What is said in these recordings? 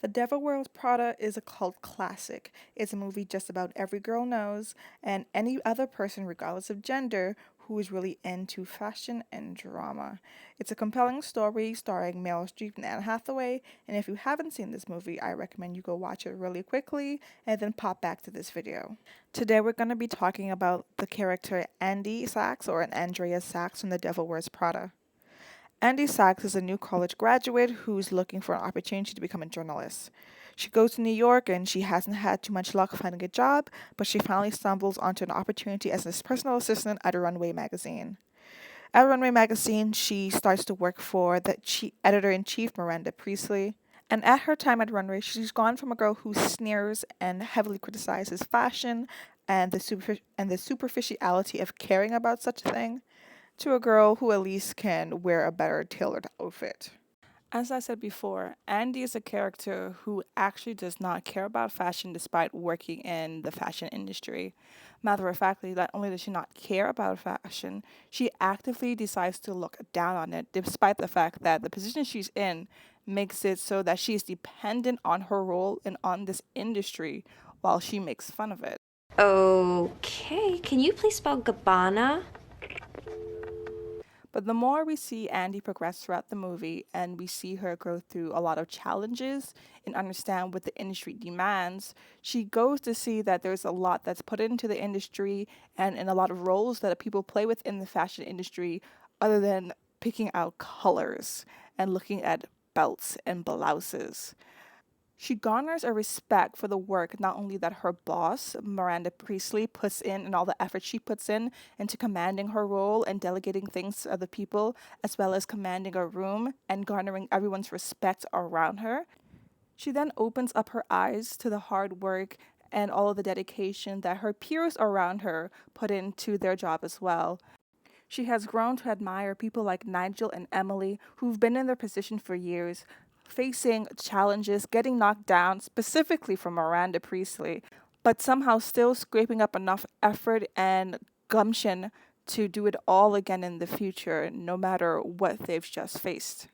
The Devil Wears Prada is a cult classic. It's a movie just about every girl knows and any other person, regardless of gender, who is really into fashion and drama. It's a compelling story starring Meryl Streep and Anne Hathaway, and if you haven't seen this movie, I recommend you go watch it really quickly and then pop back to this video. Today we're going to be talking about the character Andy Sachs or an Andrea Sachs from The Devil Wears Prada. Andy Sachs is a new college graduate who's looking for an opportunity to become a journalist. She goes to New York and she hasn't had too much luck finding a job, but she finally stumbles onto an opportunity as a personal assistant at a runway magazine. At Runway magazine, she starts to work for the editor in chief, Miranda Priestley. And at her time at Runway, she's gone from a girl who sneers and heavily criticizes fashion and the superficiality of caring about such a thing to a girl who at least can wear a better tailored outfit. As I said before, Andy is a character who actually does not care about fashion despite working in the fashion industry. Matter of factly, not only does she not care about fashion, she actively decides to look down on it, despite the fact that the position she's in makes it so that she is dependent on her role and on this industry while she makes fun of it. Okay, can you please spell Gabbana? But the more we see Andy progress throughout the movie and we see her go through a lot of challenges and understand what the industry demands, she goes to see that there's a lot that's put into the industry and in a lot of roles that people play with in the fashion industry other than picking out colors and looking at belts and blouses. She garners a respect for the work not only that her boss, Miranda Priestley, puts in and all the effort she puts in into commanding her role and delegating things to other people, as well as commanding a room and garnering everyone's respect around her. She then opens up her eyes to the hard work and all of the dedication that her peers around her put into their job as well. She has grown to admire people like Nigel and Emily, who've been in their position for years, facing challenges, getting knocked down, specifically from Miranda Priestley, but somehow still scraping up enough effort and gumption to do it all again in the future, no matter what they've just faced.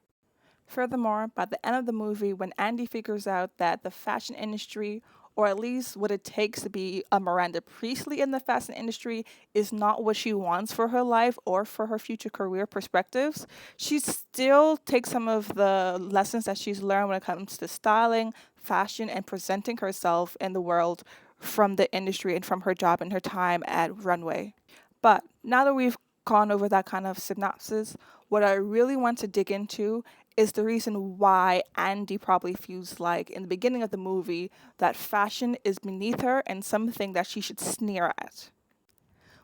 Furthermore, by the end of the movie, when Andy figures out that the fashion industry, or at least what it takes to be a Miranda Priestley in the fashion industry, is not what she wants for her life or for her future career perspectives, she still takes some of the lessons that she's learned when it comes to styling, fashion, and presenting herself in the world from the industry and from her job and her time at Runway. But now that we've gone over that kind of synopsis, what I really want to dig into is the reason why Andy probably feels like in the beginning of the movie that fashion is beneath her and something that she should sneer at.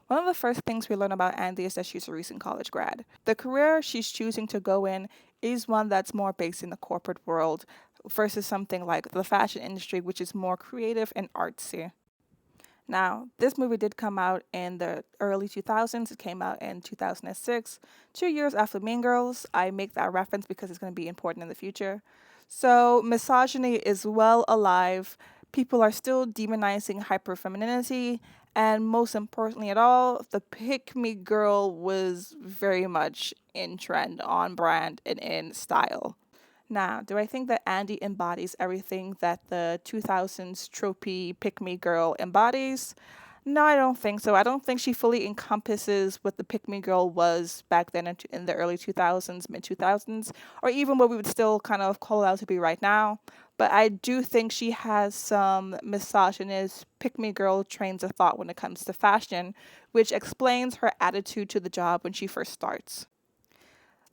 One of the first things we learn about Andy is that she's a recent college grad. The career she's choosing to go in is one that's more based in the corporate world versus something like the fashion industry, which is more creative and artsy. Now, this movie did come out in the early 2000s. It came out in 2006, 2 years after Mean Girls. I make that reference because it's going to be important in the future. So, misogyny is well alive. People are still demonizing hyper-femininity. And most importantly at all, the pick me girl was very much in trend, on brand, and in style. Now, do I think that Andy embodies everything that the 2000s tropey pick me girl embodies? No, I don't think so. I don't think she fully encompasses what the pick me girl was back then in the early 2000s, mid 2000s, or even what we would still kind of call out to be right now. But I do think she has some misogynist pick me girl trains of thought when it comes to fashion, which explains her attitude to the job when she first starts.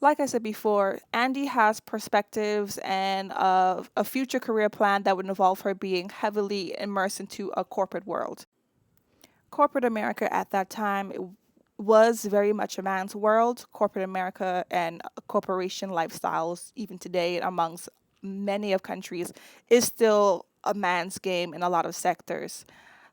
Like I said before, Andy has perspectives and a future career plan that would involve her being heavily immersed into a corporate world. Corporate America at that time was very much a man's world. Corporate America and corporation lifestyles, even today amongst many of countries, is still a man's game in a lot of sectors.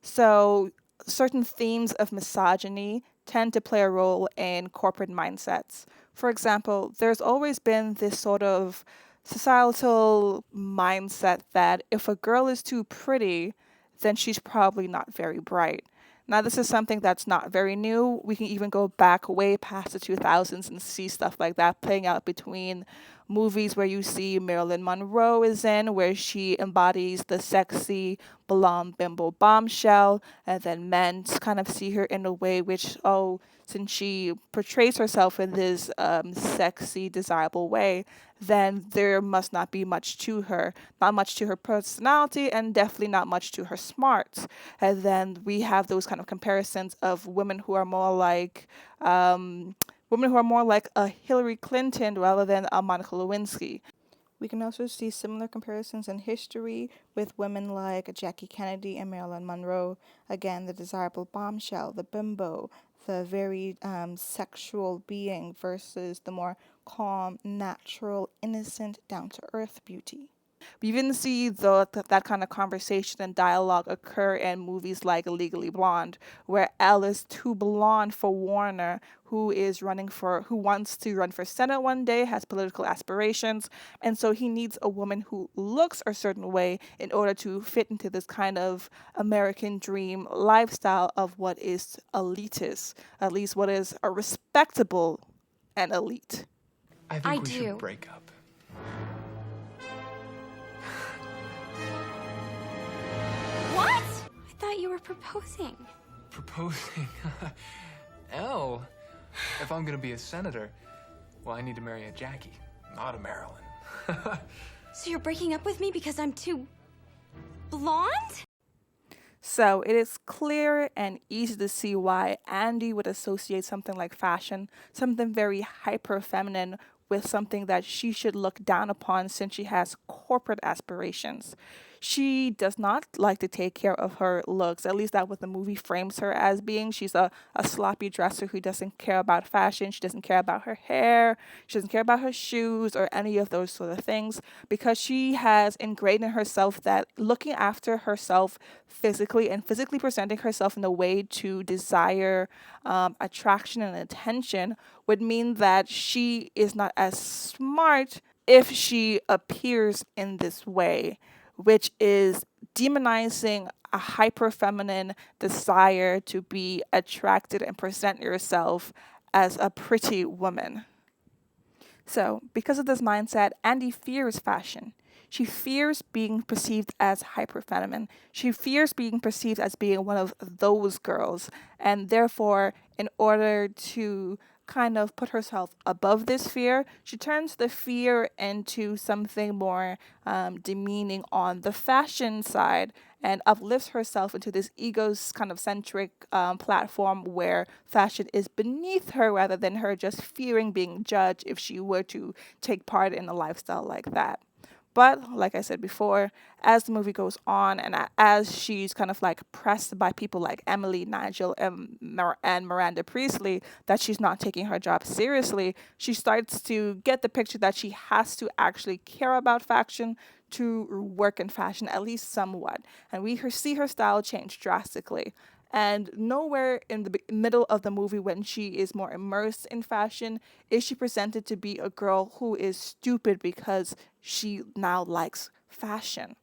So certain themes of misogyny tend to play a role in corporate mindsets. For example, there's always been this sort of societal mindset that if a girl is too pretty, then she's probably not very bright. Now, this is something that's not very new. We can even go back way past the 2000s and see stuff like that playing out between Movies where you see Marilyn Monroe is in, where she embodies the sexy blonde bimbo bombshell, and then men kind of see her in a way which, oh, since she portrays herself in this sexy, desirable way, then there must not be much to her, not much to her personality, and definitely not much to her smarts. And then we have those kind of comparisons of women who are more like a Hillary Clinton rather than a Monica Lewinsky. We can also see similar comparisons in history with women like Jackie Kennedy and Marilyn Monroe. Again, the desirable bombshell, the bimbo, the very sexual being versus the more calm, natural, innocent, down to earth beauty. We even see that kind of conversation and dialogue occur in movies like Legally Blonde, where Elle is too blonde for Warner, who wants to run for Senate one day, has political aspirations, and so he needs a woman who looks a certain way in order to fit into this kind of American dream lifestyle of what is elitist, at least what is a respectable and elite. I I think we should do. break up. What? I thought you were proposing. Proposing? Elle, if I'm gonna be a senator, well, I need to marry a Jackie, not a Marilyn. So you're breaking up with me because I'm too blonde? So it is clear and easy to see why Andy would associate something like fashion, something very hyper feminine, with something that she should look down upon since she has corporate aspirations. She does not like to take care of her looks, at least that what the movie frames her as being. She's a sloppy dresser who doesn't care about fashion. She doesn't care about her hair. She doesn't care about her shoes or any of those sort of things because she has ingrained in herself that looking after herself physically and physically presenting herself in a way to desire attraction and attention would mean that she is not as smart if she appears in this way, which is demonizing a hyper feminine desire to be attracted and present yourself as a pretty woman. So, because of this mindset, Andy fears fashion. She fears being perceived as hyper feminine. She fears being perceived as being one of those girls. And therefore, in order to kind of put herself above this fear, she turns the fear into something more demeaning on the fashion side and uplifts herself into this ego's kind of centric platform where fashion is beneath her rather than her just fearing being judged if she were to take part in a lifestyle like that. But like I said before, as the movie goes on and as she's kind of like pressed by people like Emily, Nigel, and Miranda Priestley that she's not taking her job seriously, she starts to get the picture that she has to actually care about fashion to work in fashion, at least somewhat. And see her style change drastically. And nowhere in the middle of the movie, when she is more immersed in fashion, is she presented to be a girl who is stupid because she now likes fashion.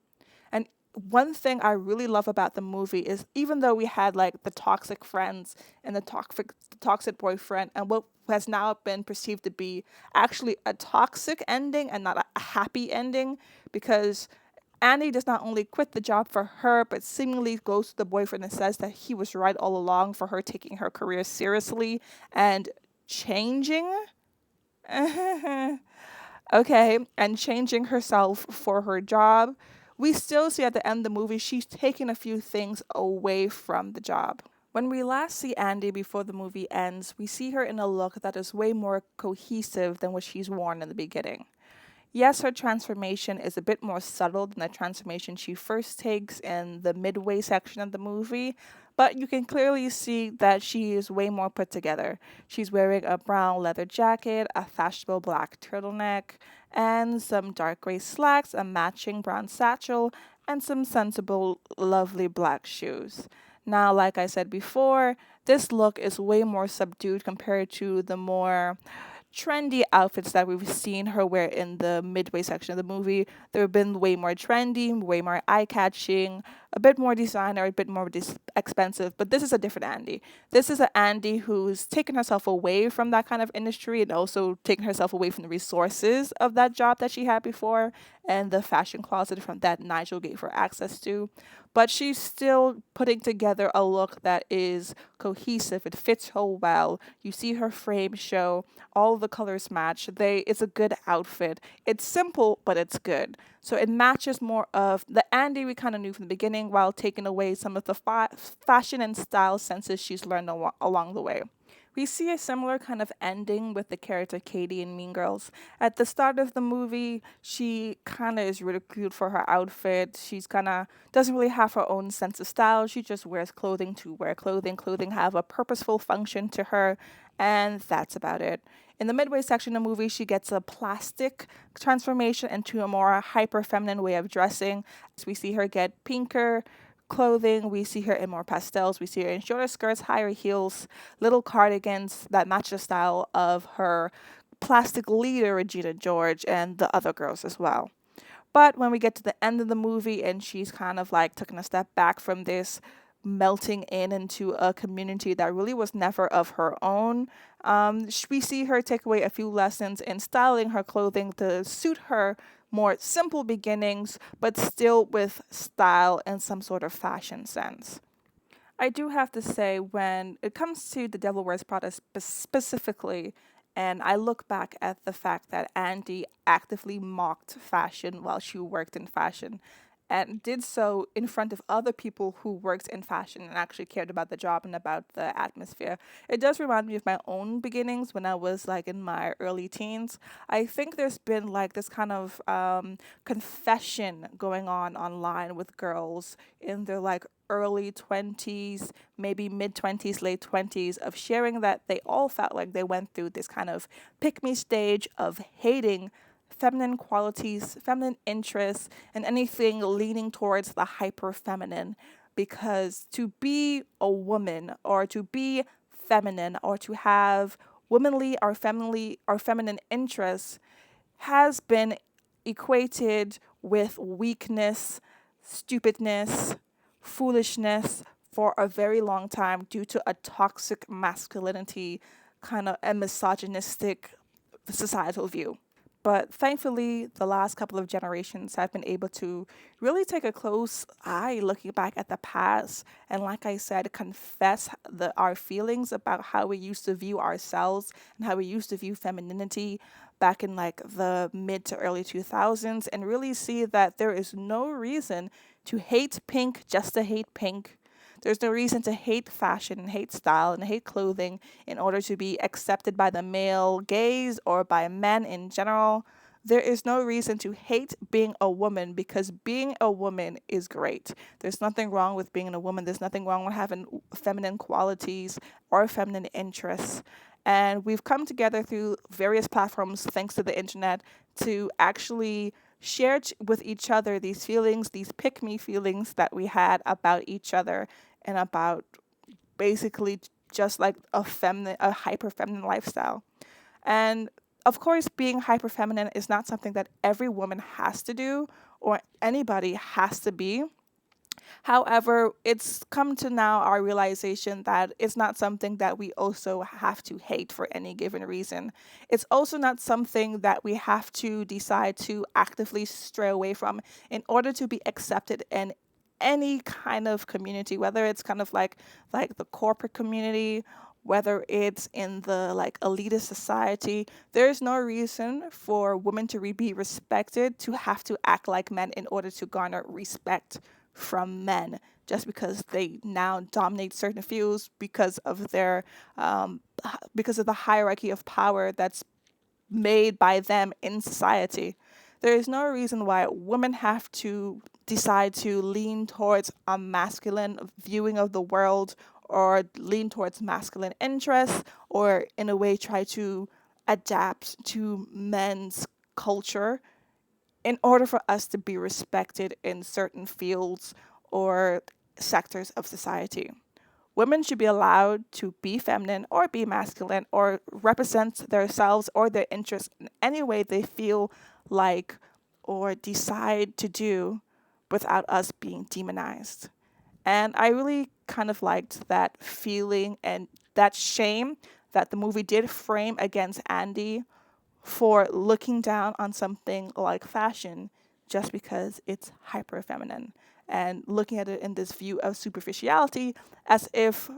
And one thing I really love about the movie is even though we had like the toxic friends and the toxic boyfriend and what has now been perceived to be actually a toxic ending and not a happy ending because Annie does not only quit the job for her, but seemingly goes to the boyfriend and says that he was right all along for her taking her career seriously and changing. Okay, and changing herself for her job. We still see at the end of the movie she's taking a few things away from the job. When we last see Andy before the movie ends, we see her in a look that is way more cohesive than what she's worn in the beginning. Yes, her transformation is a bit more subtle than the transformation she first takes in the midway section of the movie, but you can clearly see that she is way more put together. She's wearing a brown leather jacket, a fashionable black turtleneck, and some dark gray slacks, a matching brown satchel, and some sensible, lovely black shoes. Now, like I said before, this look is way more subdued compared to the more trendy outfits that we've seen her wear in the midway section of the movie. They've been way more trendy, way more eye catching, a bit more designer, a bit more expensive, but this is a different Andy. This is an Andy who's taken herself away from that kind of industry and also taken herself away from the resources of that job that she had before and the fashion closet from that Nigel gave her access to. But she's still putting together a look that is cohesive. It fits her well. You see her frame show, all the colors match. It's a good outfit. It's simple, but it's good. So it matches more of the Andy we kind of knew from the beginning while taking away some of the fashion and style senses she's learned along the way. We see a similar kind of ending with the character Katie in Mean Girls. At the start of the movie, she kind of is ridiculed for her outfit. She's kind of doesn't really have her own sense of style. She just wears clothing to wear clothing. Clothing have a purposeful function to her, and that's about it. In the midway section of the movie, she gets a plastic transformation into a more hyper feminine way of dressing. So we see her get pinker clothing. We see her in more pastels. We see her in shorter skirts, higher heels, little cardigans that match the style of her plastic leader, Regina George, and the other girls as well. But when we get to the end of the movie and she's kind of like taking a step back from this, melting in into a community that really was never of her own, we see her take away a few lessons in styling her clothing to suit her more simple beginnings, but still with style and some sort of fashion sense. I do have to say, when it comes to The Devil Wears Prada specifically, and I look back at the fact that Andy actively mocked fashion while she worked in fashion and did so in front of other people who worked in fashion and actually cared about the job and about the atmosphere. It does remind me of my own beginnings when I was like in my early teens. I think there's been like this kind of confession going on online with girls in their like early 20s, maybe mid 20s, late 20s, of sharing that they all felt like they went through this kind of pick me stage of hating feminine qualities, feminine interests, and anything leaning towards the hyper feminine. Because to be a woman or to be feminine or to have womanly or feminine interests has been equated with weakness, stupidness, foolishness for a very long time due to a toxic masculinity kind of a misogynistic societal view. But thankfully, the last couple of generations have been able to really take a close eye looking back at the past. And like I said, confess our feelings about how we used to view ourselves and how we used to view femininity back in like the mid to early 2000s and really see that there is no reason to hate pink just to hate pink. There's no reason to hate fashion and hate style and hate clothing in order to be accepted by the male gaze or by men in general. There is no reason to hate being a woman because being a woman is great. There's nothing wrong with being a woman. There's nothing wrong with having feminine qualities or feminine interests. And we've come together through various platforms, thanks to the internet, to actually share with each other these feelings, these pick me feelings that we had about each other and about basically just like a hyper feminine lifestyle. And of course, being hyper feminine is not something that every woman has to do or anybody has to be. However, it's come to now our realization that it's not something that we also have to hate for any given reason. It's also not something that we have to decide to actively stray away from in order to be accepted in any kind of community, whether it's kind of like the corporate community, whether it's in the like elitist society. There's no reason for women to be respected to have to act like men in order to garner respect from men just because they now dominate certain fields because of the hierarchy of power that's made by them in society. There is no reason why women have to decide to lean towards a masculine viewing of the world or lean towards masculine interests or in a way try to adapt to men's culture in order for us to be respected in certain fields or sectors of society. Women should be allowed to be feminine or be masculine or represent themselves or their interests in any way they feel like or decide to do, without us being demonized. And I really kind of liked that feeling and that shame that the movie did frame against Andy for looking down on something like fashion just because it's hyper feminine and looking at it in this view of superficiality as if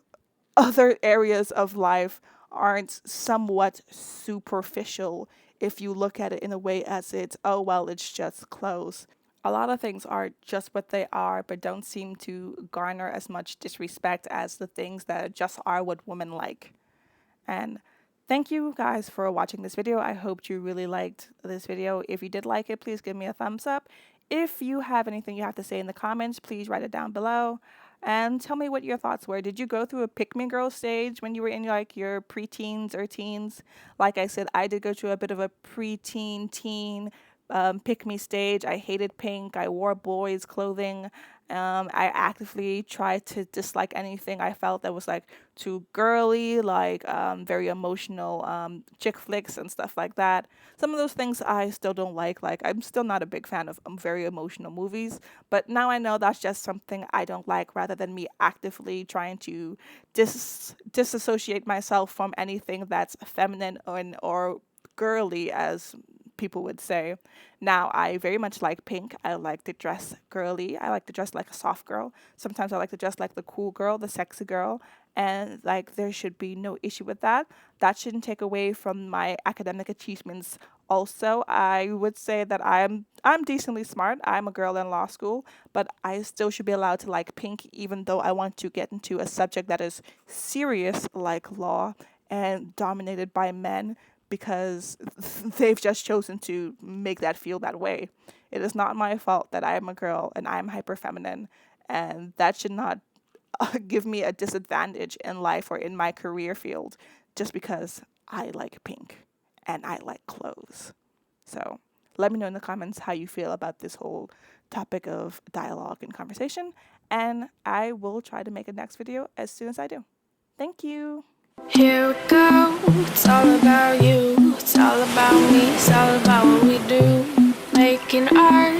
other areas of life aren't somewhat superficial if you look at it in a way as it's, oh, well, it's just clothes. A lot of things are just what they are, but don't seem to garner as much disrespect as the things that just are what women like. And thank you guys for watching this video. I hope you really liked this video. If you did like it, please give me a thumbs up. If you have anything you have to say in the comments, please write it down below. And tell me what your thoughts were. Did you go through a pick-me girl stage when you were in like your preteens or teens? Like I said, I did go through a bit of a preteen, teen pick-me stage. I hated pink. I wore boys' clothing. I actively tried to dislike anything I felt that was like too girly, like very emotional chick flicks and stuff like that. Some of those things I still don't like. Like I'm still not a big fan of very emotional movies, but now I know that's just something I don't like rather than me actively trying to disassociate myself from anything that's feminine or girly, as people would say. Now, I very much like pink. I like to dress girly. I like to dress like a soft girl. Sometimes I like to dress like the cool girl, the sexy girl. And like there should be no issue with that. That shouldn't take away from my academic achievements. Also, I would say that I'm decently smart. I'm a girl in law school, but I still should be allowed to like pink, even though I want to get into a subject that is serious like law and dominated by men, because they've just chosen to make that feel that way. It is not my fault that I am a girl and I'm hyper feminine, and that should not give me a disadvantage in life or in my career field just because I like pink and I like clothes. So let me know in the comments how you feel about this whole topic of dialogue and conversation, and I will try to make a next video as soon as I do. Thank you. Here we go, it's all about you, it's all about me, it's all about what we do. Making art,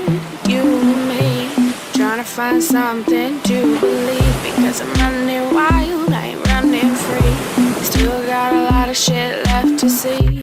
you and me, trying to find something to believe.